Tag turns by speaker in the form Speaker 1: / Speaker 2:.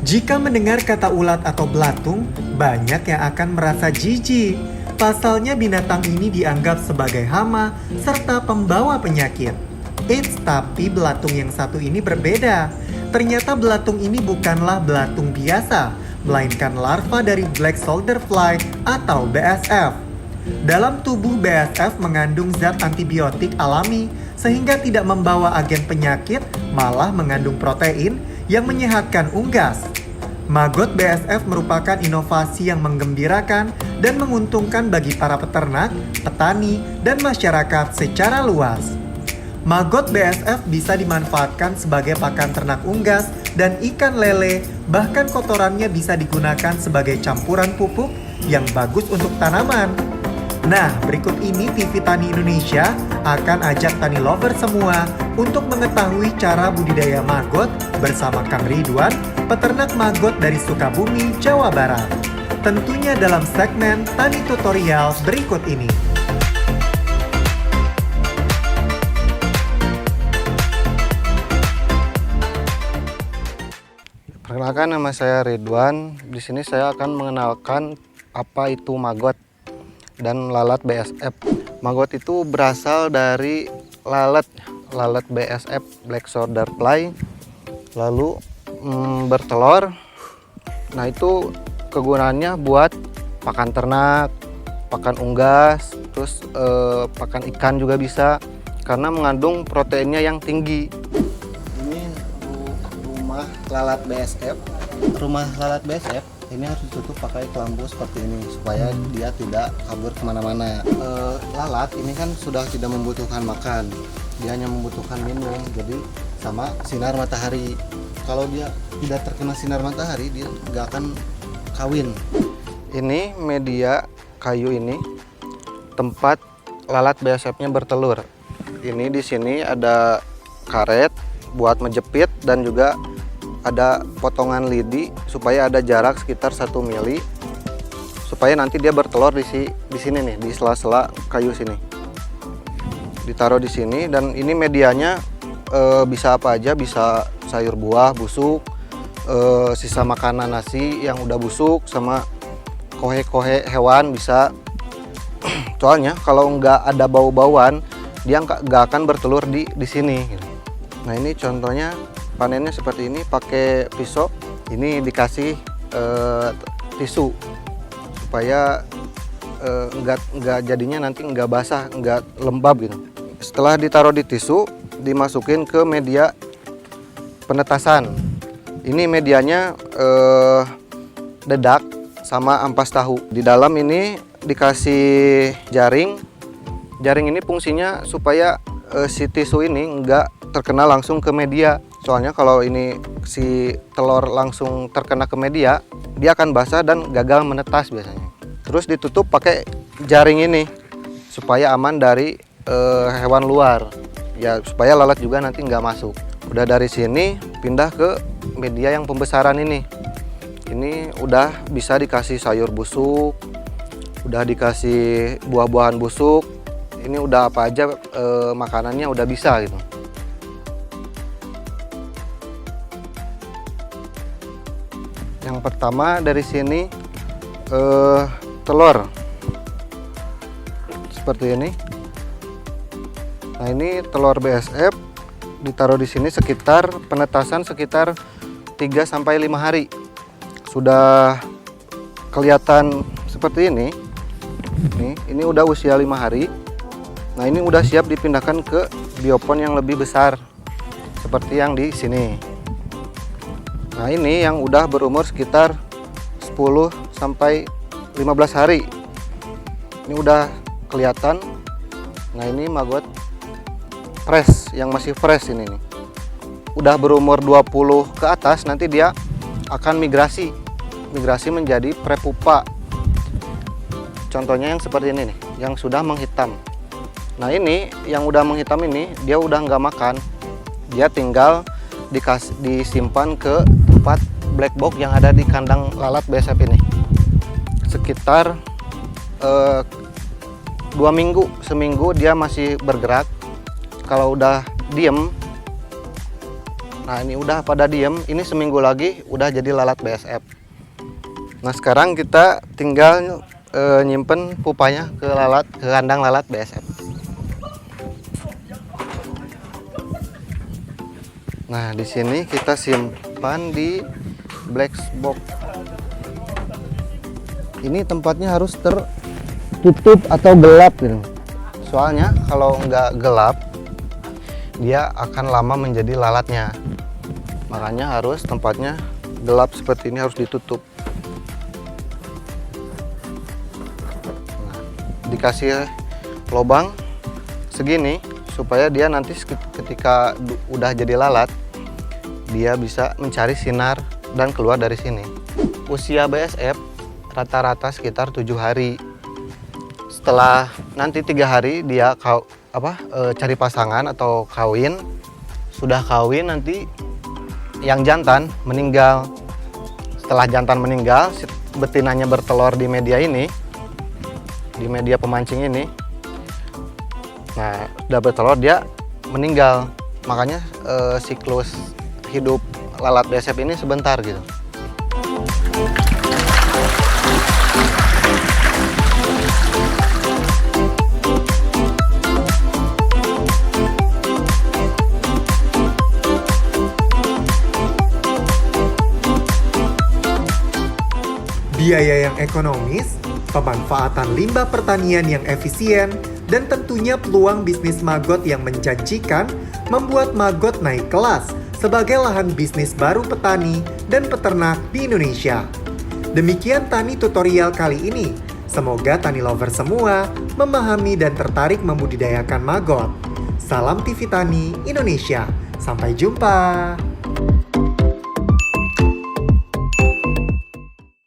Speaker 1: Jika mendengar kata ulat atau belatung, banyak yang akan merasa jijik. Pasalnya binatang ini dianggap sebagai hama serta pembawa penyakit. Eits, tapi belatung yang satu ini berbeda. Ternyata belatung ini bukanlah belatung biasa, melainkan larva dari Black Soldier Fly atau BSF. Dalam tubuh BSF mengandung zat antibiotik alami sehingga tidak membawa agen penyakit, malah mengandung protein yang menyehatkan unggas. Maggot BSF merupakan inovasi yang menggembirakan dan menguntungkan bagi para peternak, petani, dan masyarakat secara luas. Maggot BSF bisa dimanfaatkan sebagai pakan ternak unggas dan ikan lele, bahkan kotorannya bisa digunakan sebagai campuran pupuk yang bagus untuk tanaman. Nah, berikut ini TV Tani Indonesia akan ajak tani lover semua untuk mengetahui cara budidaya maggot bersama Kang Ridwan, peternak maggot dari Sukabumi, Jawa Barat. Tentunya dalam segmen Tani Tutorial berikut ini.
Speaker 2: Perkenalkan, nama saya Ridwan. Di sini saya akan mengenalkan apa itu maggot dan lalat BSF. Maggot itu berasal dari lalat BSF Black Soldier Fly, lalu bertelur. Nah, itu kegunaannya buat pakan ternak, pakan unggas, terus pakan ikan juga bisa, karena mengandung proteinnya yang tinggi. Ini rumah lalat BSF. Rumah lalat BSF ini harus ditutup pakai kelambu seperti ini supaya dia tidak kabur kemana-mana. Lalat ini kan sudah tidak membutuhkan makan, dia hanya membutuhkan minum, jadi sama sinar matahari. Kalau dia tidak terkena sinar matahari, dia nggak akan kawin. Ini media kayu ini tempat lalat BSF-nya bertelur. Ini di sini ada karet buat menjepit dan juga ada potongan lidi supaya ada jarak sekitar 1 mili supaya nanti dia bertelur di sini nih, di sela-sela kayu sini. Ditaruh di sini, dan ini medianya bisa apa aja, bisa sayur buah busuk, sisa makanan nasi yang udah busuk, sama kohe-kohe hewan bisa. Soalnya kalau nggak ada bau-bauan, dia nggak akan bertelur di sini. Nah, ini contohnya panennya seperti ini, pakai pisau. Ini dikasih tisu supaya nggak jadinya nanti nggak basah, nggak lembab gitu. Setelah ditaruh di tisu, dimasukin ke media penetasan. Ini medianya dedak sama ampas tahu. Di dalam ini dikasih jaring. Jaring ini fungsinya supaya si tisu ini nggak terkena langsung ke media. Soalnya kalau ini si telur langsung terkena ke media, dia akan basah dan gagal menetas biasanya. Terus ditutup pakai jaring ini supaya aman dari hewan luar. Ya, supaya lalat juga nanti nggak masuk. Udah dari sini pindah ke media yang pembesaran ini. Ini udah bisa dikasih sayur busuk, udah dikasih buah-buahan busuk. Ini udah apa aja makanannya udah bisa gitu. Yang pertama dari sini telur seperti ini. Nah, ini telur BSF ditaruh di sini sekitar penetasan sekitar 3 sampai 5 hari. Sudah kelihatan seperti ini. Ini udah usia 5 hari. Nah, ini udah siap dipindahkan ke biopon yang lebih besar seperti yang di sini. Nah, ini yang udah berumur sekitar 10 sampai 15 hari. Ini udah kelihatan. Nah, ini maggot fresh, yang masih fresh ini nih. Udah berumur 20 ke atas, nanti dia akan migrasi menjadi prepupa. Contohnya yang seperti ini nih, yang sudah menghitam. Nah, ini yang udah menghitam ini, dia udah nggak makan. Dia tinggal disimpan ke tempat black box yang ada di kandang lalat BSF ini sekitar 2 minggu, seminggu dia masih bergerak. Kalau udah diem Nah ini udah pada diem, ini seminggu lagi udah jadi lalat BSF. Nah sekarang kita tinggal nyimpen pupanya ke kandang lalat BSF. Nah di sini kita simpan di black box. Ini tempatnya harus tertutup atau gelap gitu. Soalnya kalau nggak gelap dia akan lama menjadi lalatnya. Makanya harus tempatnya gelap seperti ini, harus ditutup. Nah, dikasih lubang segini supaya dia nanti ketika udah jadi lalat dia bisa mencari sinar dan keluar dari sini. Usia BSF rata-rata sekitar 7 hari. Setelah nanti 3 hari dia cari pasangan atau kawin. Sudah kawin nanti yang jantan meninggal. Setelah jantan meninggal, betinanya bertelur di media ini, di media pemancing ini. Nah, udah bertelur dia meninggal. Makanya siklus hidup lalat BSF ini sebentar gitu.
Speaker 1: Biaya yang ekonomis, pemanfaatan limbah pertanian yang efisien, dan tentunya peluang bisnis maggot yang menjanjikan membuat maggot naik kelas sebagai lahan bisnis baru petani dan peternak di Indonesia. Demikian Tani tutorial kali ini. Semoga tani lover semua memahami dan tertarik membudidayakan maggot. Salam TV Tani Indonesia. Sampai jumpa.